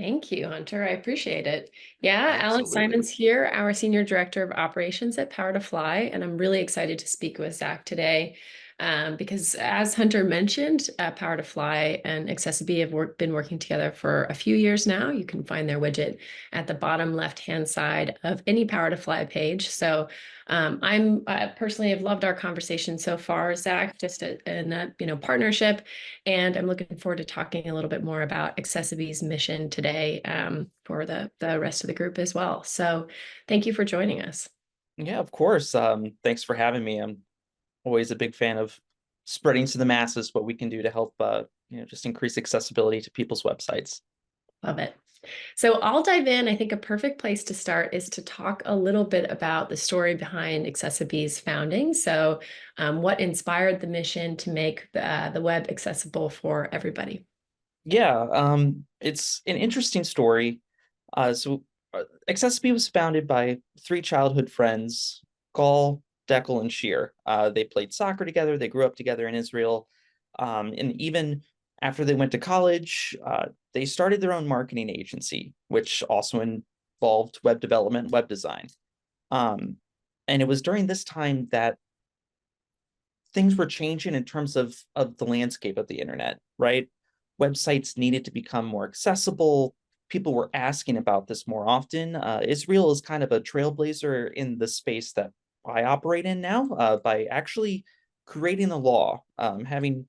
Thank you, Hunter. I appreciate it. Yeah, Alex Absolutely. Simon's here, our Senior Director of Operations at Power to Fly, and I'm really excited to speak with Zach today because, as Hunter mentioned, Power to Fly and accessiBe have been working together for a few years now. You can find their widget at the bottom left-hand side of any Power to Fly page. So I'm personally have loved our conversation so far, Zach, just in that partnership. And I'm looking forward to talking a little bit more about accessiBe's mission today for the rest of the group as well. So thank you for joining us. Yeah, of course. Thanks for having me. I'm always a big fan of spreading to the masses what we can do to help, just increase accessibility to people's websites. Love it. So I'll dive in. I think a perfect place to start is to talk a little bit about the story behind accessiBe's founding. So, what inspired the mission to make the web accessible for everybody? Yeah, it's an interesting story. accessiBe was founded by three childhood friends, Gall, Deckel, and Sheer. They played soccer together. They grew up together in Israel. And even after they went to college, they started their own marketing agency, which also involved web development, web design. Um, and it was during this time that things were changing in terms of the landscape of the internet, right? Websites needed to become more accessible. People were asking about this more often. Israel is kind of a trailblazer in the space that I operate in now, by actually creating a law, having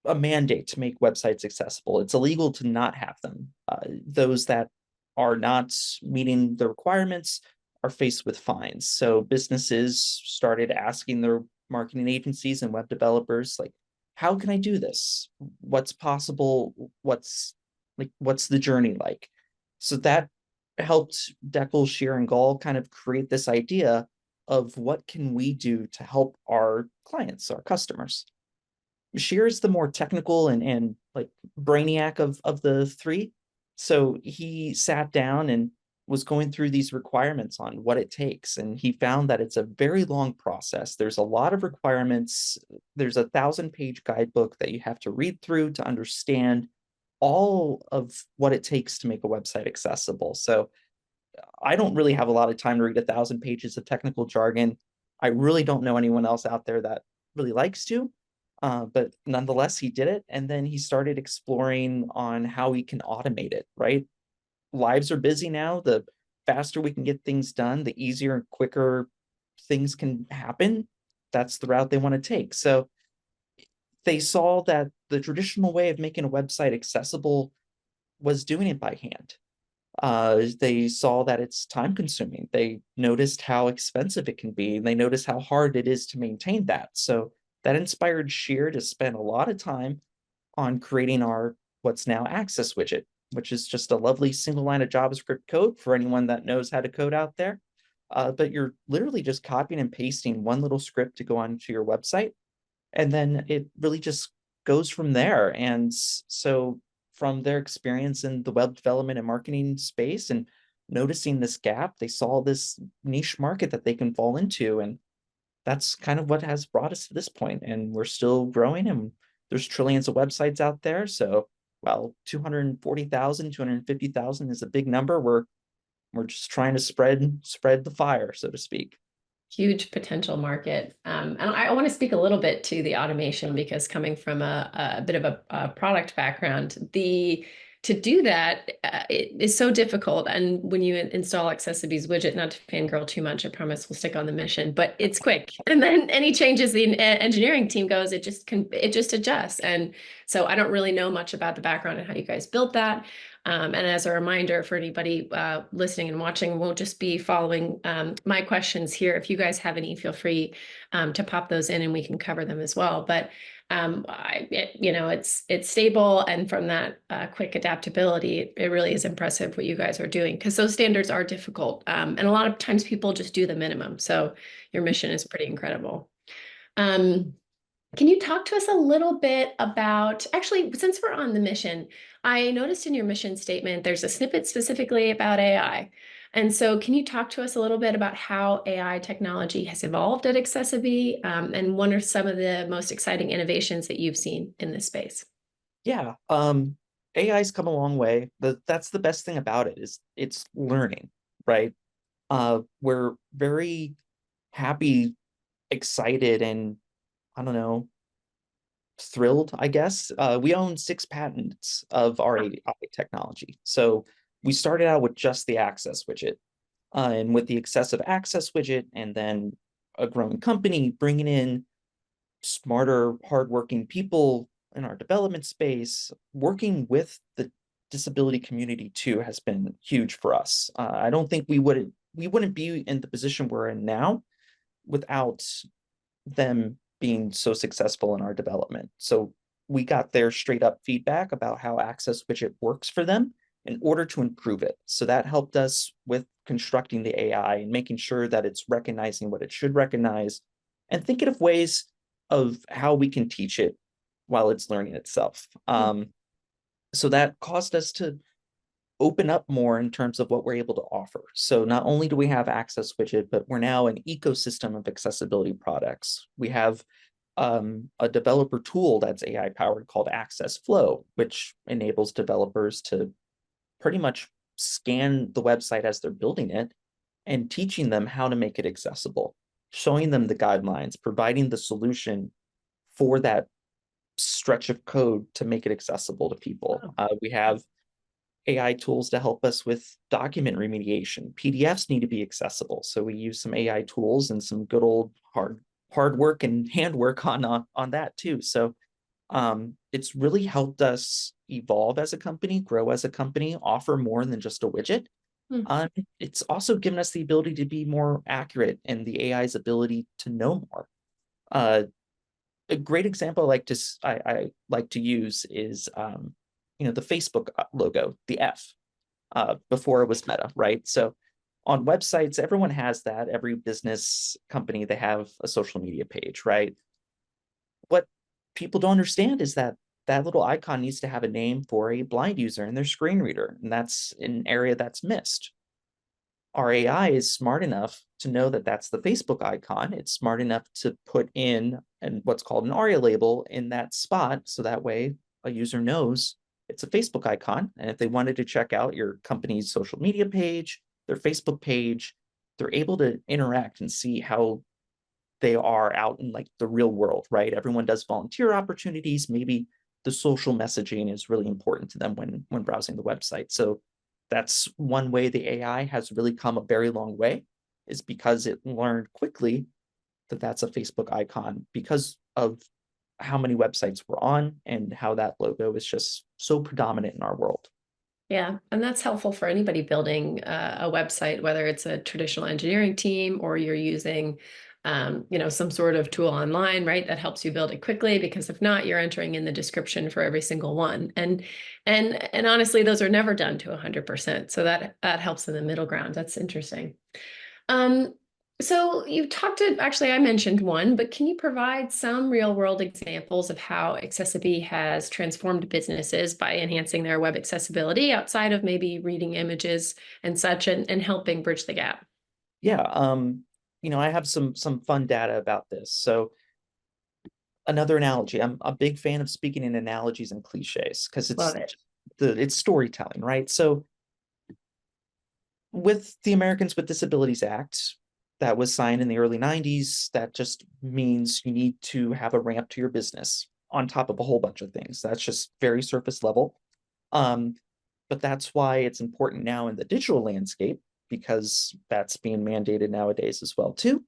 a mandate to make websites accessible. It's illegal to not have them. Those that are not meeting the requirements are faced with fines. So businesses started asking their marketing agencies and web developers, like, how can I do this? What's possible? What's the journey like? So that helped Deckel, Shear, and Gall kind of create this idea of what can we do to help our clients, our customers. Shear is the more technical and like brainiac of the three. So he sat down and was going through these requirements on what it takes. And he found that it's a very long process. There's a lot of requirements. There's a 1,000-page guidebook that you have to read through to understand all of what it takes to make a website accessible. So I don't really have a lot of time to read 1,000 pages of technical jargon. I really don't know anyone else out there that really likes to. But nonetheless, he did it. And then he started exploring on how we can automate it, right? Lives are busy now. The faster we can get things done, the easier and quicker things can happen. That's the route they want to take. So they saw that the traditional way of making a website accessible was doing it by hand. They saw that it's time consuming. They noticed how expensive it can be, and they noticed how hard it is to maintain that. So that inspired Sheer to spend a lot of time on creating our what's now Access widget, which is just a lovely single line of JavaScript code for anyone that knows how to code out there. But you're literally just copying and pasting one little script to go onto your website, and then it really just goes from there. And so from their experience in the web development and marketing space and noticing this gap, they saw this niche market that they can fall into. And that's kind of what has brought us to this point. And we're still growing, and there's trillions of websites out there. So, well, 240,000, 250,000 is a big number. We're just trying to spread the fire, so to speak. Huge potential market. And I want to speak a little bit to the automation because coming from a bit of a product background, the to do that it is so difficult. And when you install accessiBe's widget, not to fangirl too much, I promise we'll stick on the mission, but it's quick. And then any changes the engineering team goes, it just adjusts. And so I don't really know much about the background and how you guys built that. And as a reminder for anybody listening and watching, we'll just be following my questions here. If you guys have any, feel free to pop those in and we can cover them as well. But it's stable, and from that quick adaptability, it really is impressive what you guys are doing because those standards are difficult, and a lot of times people just do the minimum. So your mission is pretty incredible. Um, can you talk to us a little bit about, actually, since we're on the mission, I noticed in your mission statement, there's a snippet specifically about AI. And so can you talk to us a little bit about how AI technology has evolved at accessiBe, and what are some of the most exciting innovations that you've seen in this space? Yeah. AI's come a long way. That's the best thing about it is it's learning, right? We're very happy, excited, and I don't know, thrilled, I guess. We own 6 patents of our AI technology. So we started out with just the Access widget, and with the excessive Access widget, and then a growing company bringing in smarter, hardworking people in our development space, working with the disability community too has been huge for us. I don't think we wouldn't be in the position we're in now without them being so successful in our development. So we got their straight up feedback about how Access Widget works for them in order to improve it. So that helped us with constructing the AI and making sure that it's recognizing what it should recognize and thinking of ways of how we can teach it while it's learning itself. So that caused us to open up more in terms of what we're able to offer. So not only do we have Access Widget, but we're now an ecosystem of accessibility products. We have a developer tool that's AI powered called Access Flow, which enables developers to pretty much scan the website as they're building it and teaching them how to make it accessible, showing them the guidelines, providing the solution for that stretch of code to make it accessible to people. We have AI tools to help us with document remediation. PDFs need to be accessible, so we use some AI tools and some good old hard work and handwork on that too. So it's really helped us evolve as a company, grow as a company, offer more than just a widget. Hmm. It's also given us the ability to be more accurate and the AI's ability to know more. A great example I like to use is the Facebook logo, the F, before it was Meta, right? So on websites, everyone has that. Every business company, they have a social media page, right? What people don't understand is that that little icon needs to have a name for a blind user in their screen reader, and that's an area that's missed. Our AI is smart enough to know that that's the Facebook icon. It's smart enough to put in what's called an ARIA label in that spot, so that way a user knows it's a Facebook icon. And if they wanted to check out your company's social media page, their Facebook page, they're able to interact and see how they are out in like the real world, right? Everyone does volunteer opportunities. Maybe the social messaging is really important to them when browsing the website. So that's one way the AI has really come a very long way, is because it learned quickly that that's a Facebook icon because of how many websites we're on and how that logo is just so predominant in our world. Yeah, and that's helpful for anybody building a website, whether it's a traditional engineering team or you're using, some sort of tool online, right? That helps you build it quickly. Because if not, you're entering in the description for every single one, and honestly, those are never done to 100%. So that helps in the middle ground. That's interesting. Um, so you talked to, actually, I mentioned one, but can you provide some real world examples of how accessiBe has transformed businesses by enhancing their web accessibility outside of maybe reading images and such, and helping bridge the gap? Yeah, I have some fun data about this. So another analogy, I'm a big fan of speaking in analogies and cliches because Love it. it's storytelling, right? So with the Americans with Disabilities Act that was signed in the early 90s, that just means you need to have a ramp to your business on top of a whole bunch of things. That's just very surface level. Um, but that's why it's important now in the digital landscape, because that's being mandated nowadays as well too.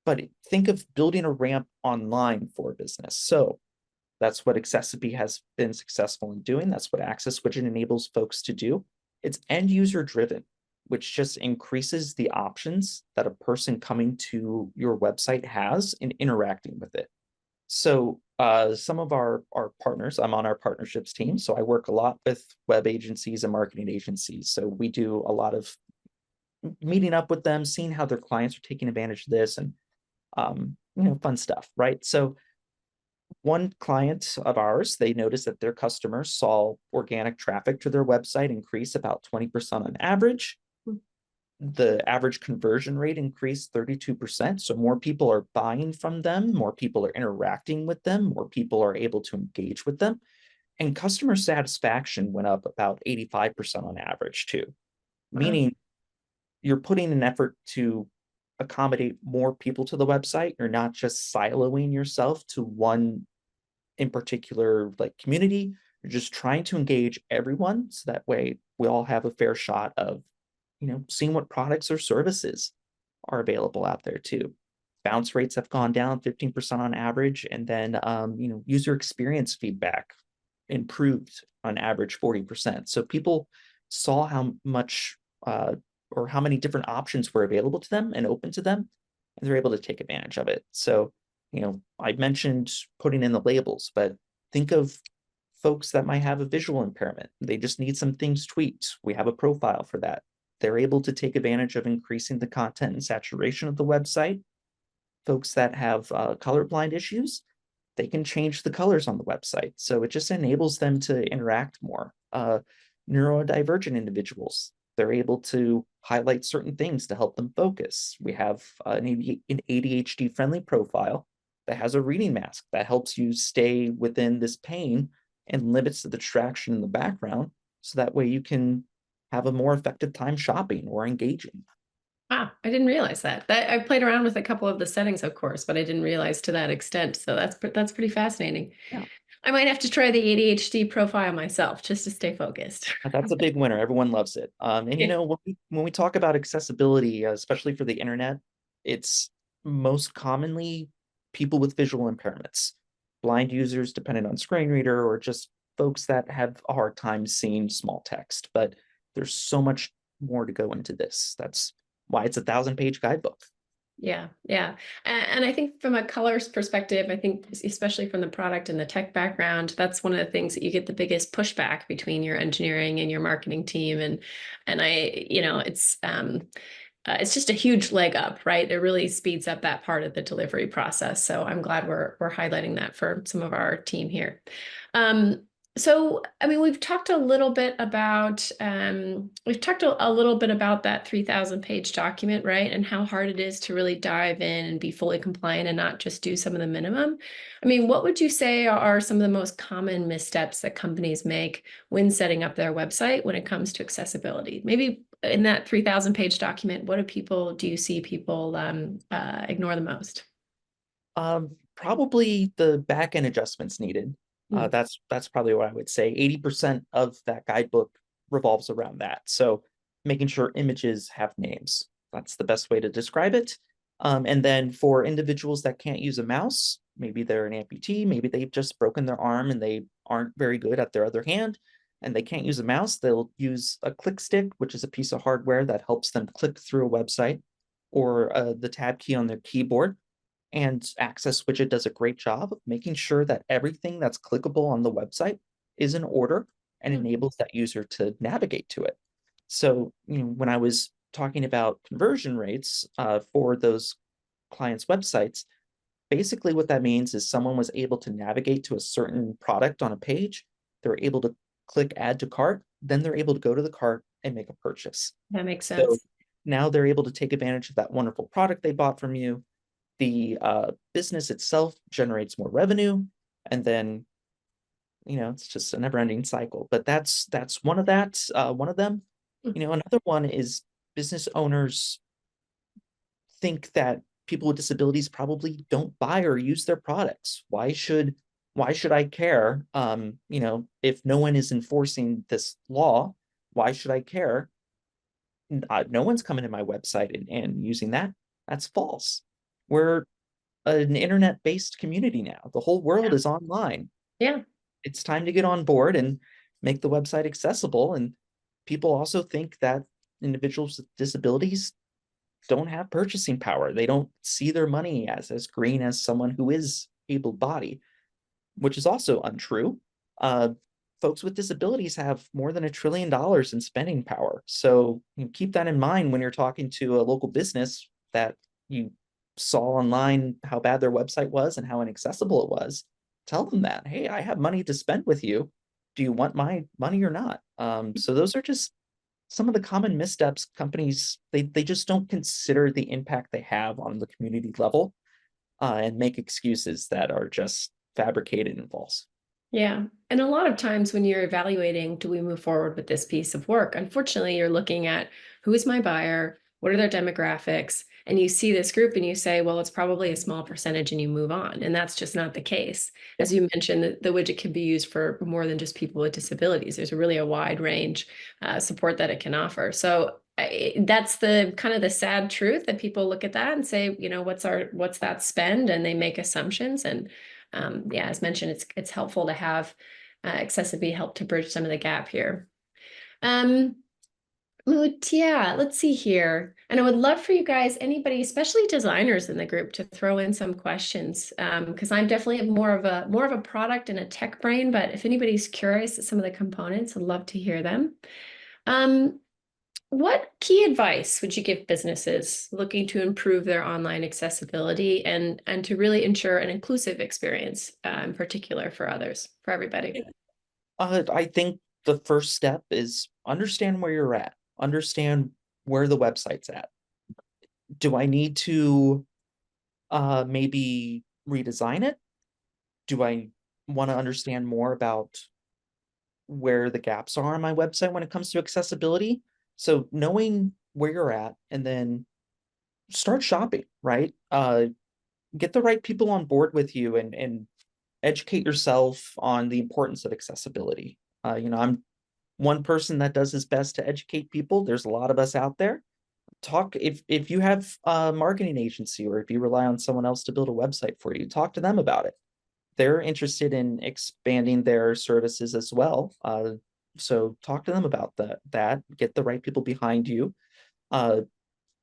But think of building a ramp online for a business. So that's what accessiBe has been successful in doing. That's what Access Widget enables folks to do. It's end user driven, which just increases the options that a person coming to your website has in interacting with it. So some of our partners, I'm on our partnerships team, so I work a lot with web agencies and marketing agencies. So we do a lot of meeting up with them, seeing how their clients are taking advantage of this, and fun stuff, right? So one client of ours, they noticed that their customers saw organic traffic to their website increase about 20% on average. The average conversion rate increased 32%. So more people are buying from them, more people are interacting with them, more people are able to engage with them. And customer satisfaction went up about 85% on average too, Wow. meaning you're putting an effort to accommodate more people to the website. You're not just siloing yourself to one in particular like community. You're just trying to engage everyone so that way we all have a fair shot of, seeing what products or services are available out there too. Bounce rates have gone down 15% on average, and then user experience feedback improved on average 40%. So people saw how much or how many different options were available to them and open to them, and they're able to take advantage of it. So, I mentioned putting in the labels, but think of folks that might have a visual impairment. They just need some things tweaked. We have a profile for that. They're able to take advantage of increasing the content and saturation of the website. Folks that have colorblind issues, they can change the colors on the website. So it just enables them to interact more. Neurodivergent individuals, they're able to highlight certain things to help them focus. We have an ADHD friendly profile that has a reading mask that helps you stay within this pane and limits the distraction in the background. So that way you can have a more effective time shopping or engaging. Wow, I didn't realize that. That I played around with a couple of the settings, of course, but I didn't realize to that extent. So that's pretty fascinating. Yeah. I might have to try the ADHD profile myself just to stay focused. That's a big winner. Everyone loves it. And Yeah. when we talk about accessibility, especially for the internet, it's most commonly people with visual impairments, blind users dependent on screen reader, or just folks that have a hard time seeing small text. But there's so much more to go into this. That's why it's a 1,000-page guidebook. Yeah, yeah. And I think from a colors perspective, I think especially from the product and the tech background, that's one of the things that you get the biggest pushback between your engineering and your marketing team. And it's just a huge leg up, right? It really speeds up that part of the delivery process. So I'm glad we're highlighting that for some of our team here. So, I mean, we've talked a little bit about that 3,000 page document, right? And how hard it is to really dive in and be fully compliant and not just do some of the minimum. I mean, what would you say are some of the most common missteps that companies make when setting up their website when it comes to accessibility? Maybe in that 3,000 page document, what do you see people ignore the most? Probably the back end adjustments needed. Hmm. That's probably what I would say. 80% of that guidebook revolves around that. So making sure images have names. That's the best way to describe it. And then for individuals that can't use a mouse, maybe they're an amputee, maybe they've just broken their arm and they aren't very good at their other hand, and they can't use a mouse, they'll use a click stick, which is a piece of hardware that helps them click through a website, or the tab key on their keyboard. And Access Widget does a great job of making sure that everything that's clickable on the website is in order and Hmm. enables that user to navigate to it. So, when I was talking about conversion rates for those clients' websites, basically what that means is someone was able to navigate to a certain product on a page, they're able to click add to cart, then they're able to go to the cart and make a purchase. That makes So sense. now they're able to take advantage of that wonderful product they bought from you. The business itself generates more revenue, and then it's just a never-ending cycle. But that's one of them. Another one is business owners think that people with disabilities probably don't buy or use their products. Why should I care? If no one is enforcing this law, why should I care? No one's coming to my website and using that. That's false. We're an internet-based community now. The whole world Yeah. is online. Yeah. It's time to get on board and make the website accessible. And people also think that individuals with disabilities don't have purchasing power. They don't see their money as green as someone who is able-bodied, which is also untrue. Uh, Folks with disabilities have more than $1 trillion in spending power. So keep that in mind when you're talking to a local business that you saw online how bad their website was and how inaccessible it was. Tell them that, hey, I have money to spend with you. Do you want my money or not? So those are just some of the common missteps. Companies, they just don't consider the impact they have on the community level, and make excuses that are just fabricated and false. Yeah. And a lot of times when you're evaluating, do we move forward with this piece of work? Unfortunately, you're looking at who is my buyer? What are their demographics? And you see this group and you say, well, it's probably a small percentage and you move on. And that's just not the case. Yeah. As you mentioned, the widget can be used for more than just people with disabilities. There's really a wide range support that it can offer. So that's the kind of the sad truth that people look at that and say, what's that spend? And they make assumptions. And yeah, as mentioned, it's helpful to have accessiBe help to bridge some of the gap here. Um, yeah, let's see here. And I would love for you guys, anybody, especially designers in the group, to throw in some questions. Because I'm definitely more of a product and a tech brain, but if anybody's curious at some of the components, I'd love to hear them. Um, what key advice would you give businesses looking to improve their online accessibility and to really ensure an inclusive experience, in particular for others, for everybody? I think the first step is understand where you're at, understand where the website's at. Do I need to maybe redesign it? Do I want to understand more about where the gaps are on my website when it comes to accessibility? So knowing where you're at and then start shopping, right? Get the right people on board with you and educate yourself on the importance of accessibility. I'm one person that does his best to educate people. There's a lot of us out there. Talk if you have a marketing agency or if you rely on someone else to build a website for you, talk to them about it. They're interested in expanding their services as well. So talk to them about that. Get the right people behind you. Uh,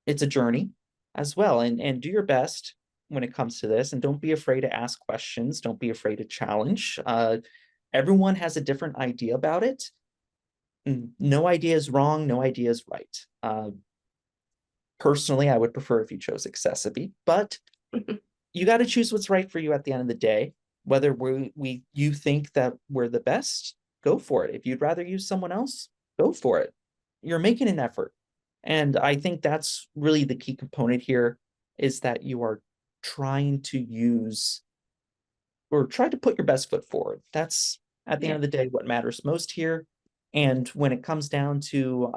it's a journey as well, and do your best when it comes to this, and don't be afraid to ask questions. Don't be afraid to challenge. Everyone has a different idea about it. No idea is wrong. No idea is right. Personally, I would prefer if you chose accessiBe, but you got to choose what's right for you at the end of the day. Whether you think that we're the best, go for it. If you'd rather use someone else, go for it. You're making an effort. And I think that's really the key component here is that you are trying to use or try to put your best foot forward. That's at the end Yeah. of the day what matters most here. And when it comes down to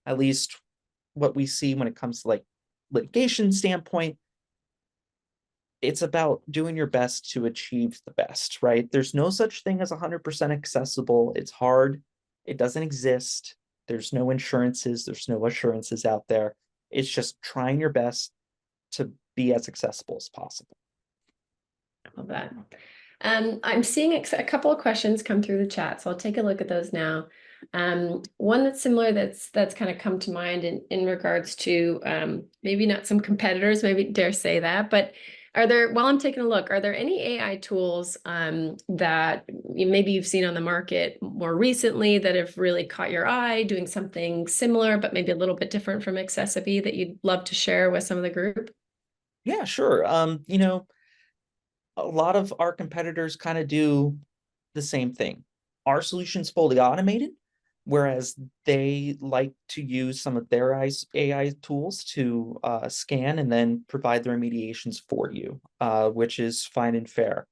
at least what we see when it comes to like litigation standpoint, it's about doing your best to achieve the best, right? There's no such thing as 100% accessible. It's hard. It doesn't exist. There's no insurances. There's no assurances out there. It's just trying your best to be as accessible as possible. Love that. I'm seeing a couple of questions come through the chat, so I'll take a look at those now. One that's similar that's kind of come to mind in regards to maybe not some competitors, maybe dare say that, but while I'm taking a look, are there any AI tools that maybe you've seen on the market more recently that have really caught your eye, doing something similar, but maybe a little bit different from accessiBe that you'd love to share with some of the group? Yeah, sure. A lot of our competitors kind of do the same thing. Our solution's fully automated, whereas they like to use some of their AI tools to scan and then provide the remediations for you, which is fine and fair.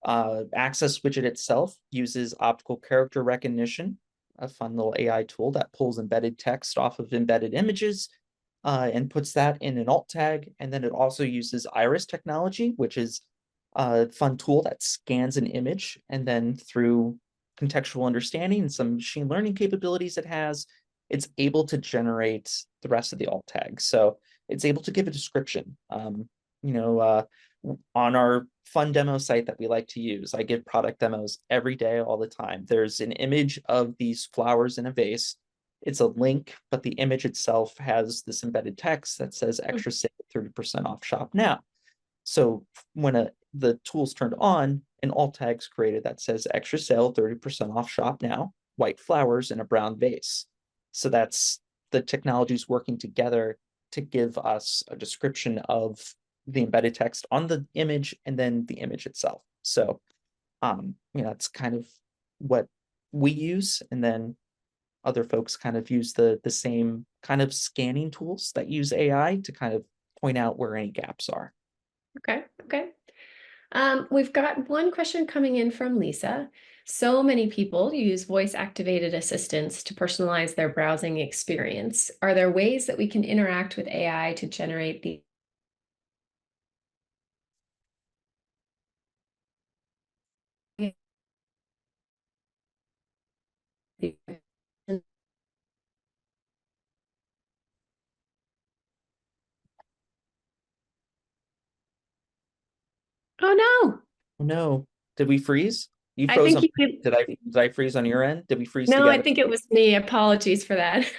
Access Widget itself uses optical character recognition, a fun little AI tool that pulls embedded text off of embedded images and puts that in an alt tag. And then it also uses iris technology, which is a fun tool that scans an image and then through contextual understanding and some machine learning capabilities it has, it's able to generate the rest of the alt tags. So it's able to give a description. You know, on our fun demo site that we like to use, I give product demos every day, all the time. There's an image of these flowers in a vase. It's a link, but the image itself has this embedded text that says extra sale 30% off shop now. So when the tool's turned on, an alt tag's created that says extra sale 30% off shop now, white flowers in a brown vase. So that's the technologies working together to give us a description of the embedded text on the image and then the image itself. So that's kind of what we use. And then other folks kind of use the same kind of scanning tools that use AI to kind of point out where any gaps are. Okay. We've got one question coming in from Lisa. So many people use voice activated assistants to personalize their browsing experience. Are there ways that we can interact with AI to generate the Oh no. Oh, no, did we freeze? You I froze think on. you could. Did I freeze on your end? Did we freeze No, I together? think it was me. Apologies for that.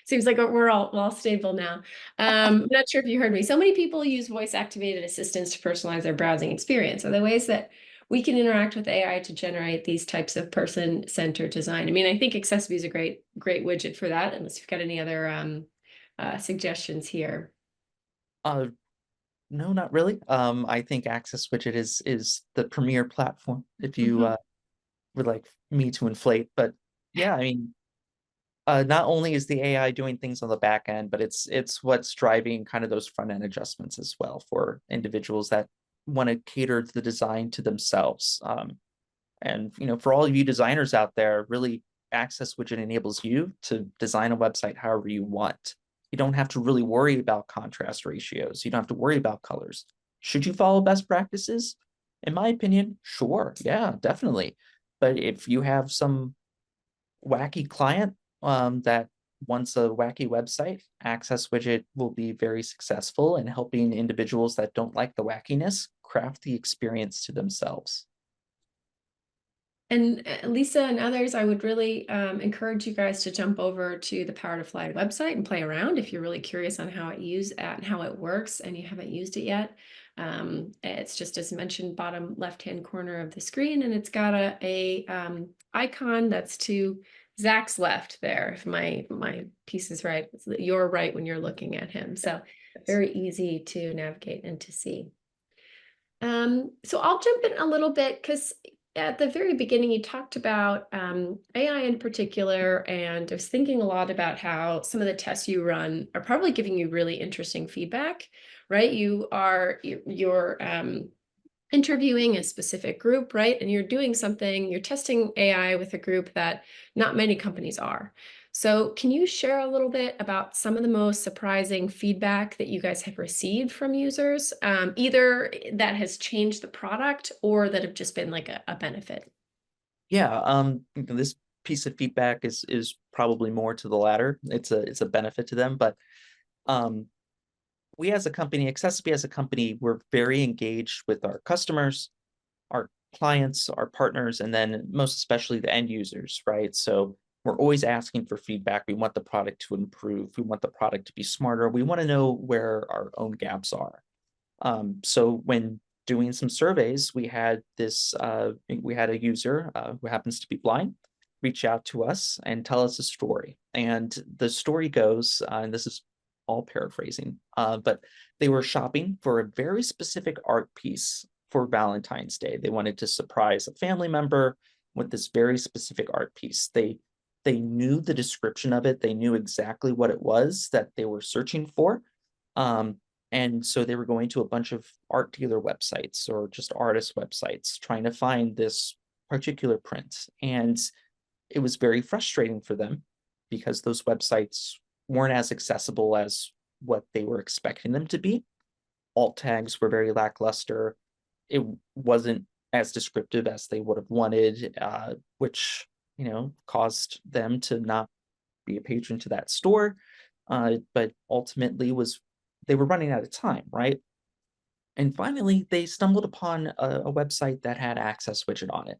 Seems like we're all stable now. I'm not sure if you heard me. So many people use voice activated assistants to personalize their browsing experience. Are there ways that we can interact with AI to generate these types of person-centered design? I mean, I think accessiBe is a great widget for that, unless you've got any other suggestions here. Uh, no, not really. I think Access Widget is the premier platform if you Mhm. would like me to inflate. But yeah, I mean, not only is the AI doing things on the back end, but it's what's driving kind of those front end adjustments as well for individuals that want to cater the design to themselves. And for all of you designers out there, really Access Widget enables you to design a website however you want. You don't have to really worry about contrast ratios. You don't have to worry about colors. Should you follow best practices? In my opinion, sure. Yeah, definitely. But if you have some wacky client that wants a wacky website, Access Widget will be very successful in helping individuals that don't like the wackiness craft the experience to themselves. And Lisa and others, I would really encourage you guys to jump over to the Power to Fly website and play around if you're really curious on how it works and you haven't used it yet. It's just as mentioned, bottom left-hand corner of the screen, and it's got a icon that's to Zach's left there. If my piece is right, you're right when you're looking at him. So Yes. very easy to navigate and to see. So I'll jump in a little bit because at the very beginning you talked about AI in particular, and I was thinking a lot about how some of the tests you run are probably giving you really interesting feedback, right? You're interviewing a specific group, right? And you're testing AI with a group that not many companies are. So, can you share a little bit about some of the most surprising feedback that you guys have received from users, either that has changed the product or that have just been like a benefit? Yeah, this piece of feedback is probably more to the latter. It's a benefit to them, but um, we as a company, accessiBe as a company, we're very engaged with our customers, our clients, our partners, and then most especially the end users, right? So we're always asking for feedback. We want the product to improve. We want the product to be smarter. We want to know where our own gaps are. So when doing some surveys, we had a user who happens to be blind reach out to us and tell us a story. And the story goes, and this is all paraphrasing, but they were shopping for a very specific art piece for Valentine's Day. They wanted to surprise a family member with this very specific art piece. They knew the description of it. They knew exactly what it was that they were searching for. Um, and so they were going to a bunch of art dealer websites or just artist websites trying to find this particular print. And it was very frustrating for them because those websites weren't as accessible as what they were expecting them to be. Alt tags were very lackluster. It wasn't as descriptive as they would have wanted, which caused them to not be a patron to that store. But ultimately was they were running out of time, right? And finally, they stumbled upon a website that had Access Widget on it.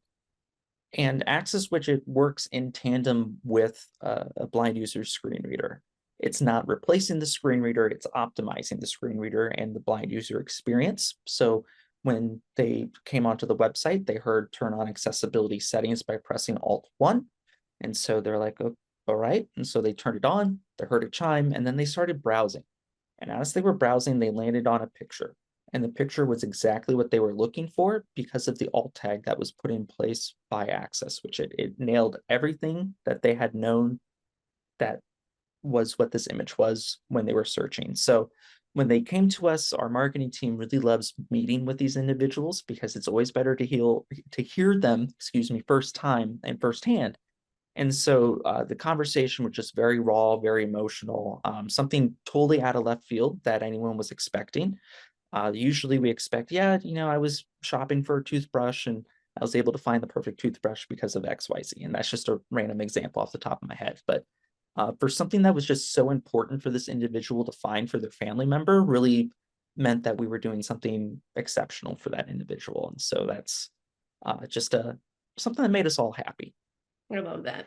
And Access Widget works in tandem with a blind user's screen reader. It's not replacing the screen reader, it's optimizing the screen reader and the blind user experience. So when they came onto the website, they heard turn on accessibility settings by pressing Alt 1. And so they're like, oh, all right. And so they turned it on, they heard a chime, and then they started browsing. And as they were browsing, they landed on a picture. And the picture was exactly what they were looking for because of the alt tag that was put in place by Access, which it nailed everything that they had known that was what this image was when they were searching. So when they came to us, our marketing team really loves meeting with these individuals because it's always better to hear them, excuse me, first time and firsthand. And so the conversation was just very raw, very emotional, something totally out of left field that anyone was expecting. Usually we expect, yeah, I was shopping for a toothbrush and I was able to find the perfect toothbrush because of XYZ. And that's just a random example off the top of my head. But for something that was just so important for this individual to find for their family member really meant that we were doing something exceptional for that individual. And so that's just something that made us all happy. I love that.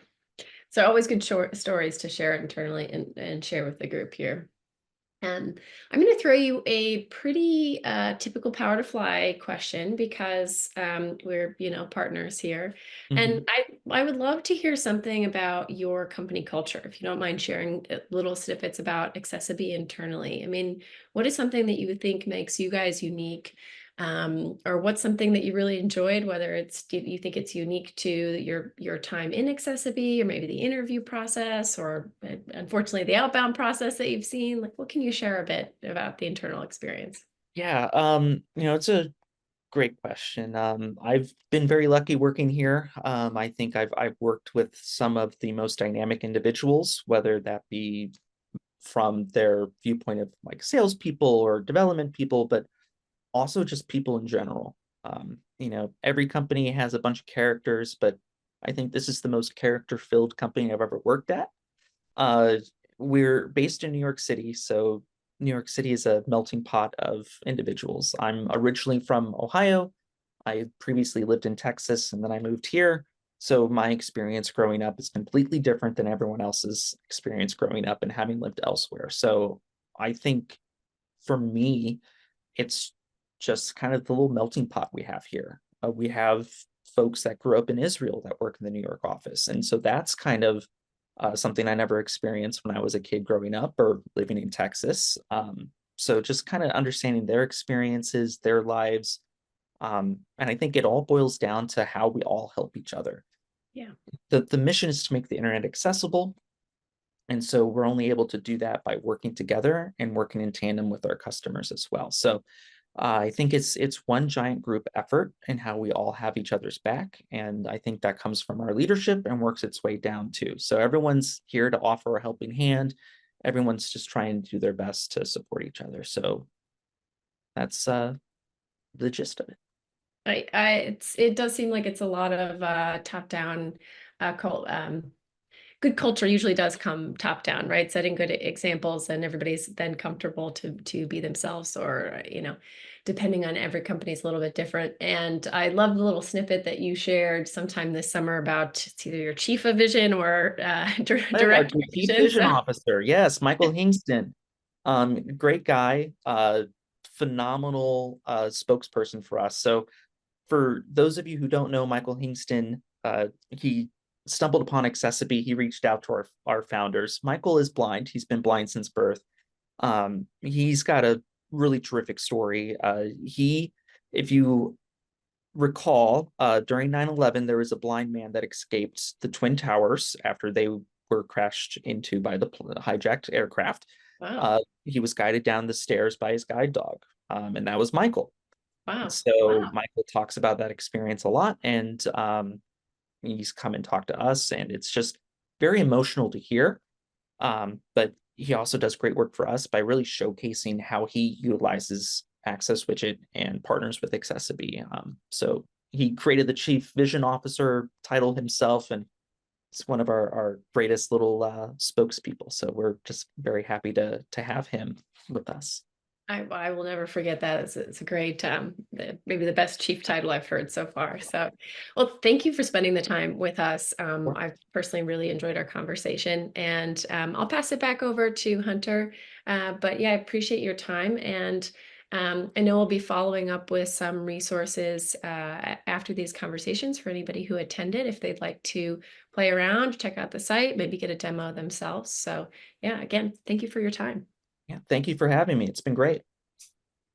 So always good short stories to share internally and share with the group here. I'm going to throw you a pretty typical power to fly question because we're, partners here. Mhm. And I would love to hear something about your company culture, if you don't mind sharing little snippets about accessiBe internally. I mean, what is something that you would think makes you guys unique? Or what's something that you really enjoyed, whether it's you think it's unique to your time in accessiBe or maybe the interview process or unfortunately the outbound process that you've seen. Like, what can you share a bit about the internal experience? Yeah, it's a great question. I've been very lucky working here. I think I've worked with some of the most dynamic individuals, whether that be from their viewpoint of like salespeople or development people, but also just people in general. Every company has a bunch of characters, but I think this is the most character-filled company I've ever worked at. Uh, we're based in New York City, so New York City is a melting pot of individuals. I'm originally from Ohio. I previously lived in Texas and then I moved here. So my experience growing up is completely different than everyone else's experience growing up and having lived elsewhere. So I think for me, it's just kind of the little melting pot we have here. We have folks that grew up in Israel that work in the New York office. And so that's kind of something I never experienced when I was a kid growing up or living in Texas. So just kind of understanding their experiences, their lives. And I think it all boils down to how we all help each other. Yeah. The mission is to make the internet accessible. And so we're only able to do that by working together and working in tandem with our customers as well. So I think it's one giant group effort and how we all have each other's back. And I think that comes from our leadership and works its way down too. So everyone's here to offer a helping hand. Everyone's just trying to do their best to support each other. So that's the gist of it. It does seem like it's a lot of top down good culture usually does come top down, right? Setting good examples and everybody's then comfortable to be themselves or, depending on every company is a little bit different. And I love the little snippet that you shared sometime this summer about it's either your chief of vision or Our director of chief vision. vision So officer, yes, Michael Hingston. Great guy, phenomenal spokesperson for us. So for those of you who don't know Michael Hingston, he stumbled upon accessiBe. He reached out to our founders. Michael is blind. He's been blind since birth. He's got a really terrific story. If you recall, during 9/11, there was a blind man that escaped the Twin Towers after they were crashed into by the hijacked aircraft. wow, He was guided down the stairs by his guide dog, and that was Michael. And wow, so wow. Michael talks about that experience a lot, and he's come and talked to us, and it's just very emotional to hear. But he also does great work for us by really showcasing how he utilizes Access Widget and partners with accessiBe. So he created the Chief Vision Officer title himself, and it's one of our greatest little spokespeople. So we're just very happy to have him with us. I will never forget that. It's a great, maybe the best chief title I've heard so far. So, well, thank you for spending the time with us. I've personally really enjoyed our conversation, and I'll pass it back over to Hunter. But yeah, I appreciate your time, and I know we'll be following up with some resources after these conversations for anybody who attended, if they'd like to play around, check out the site, maybe get a demo themselves. So, yeah, again, thank you for your time. Yeah, thank you for having me. It's been great.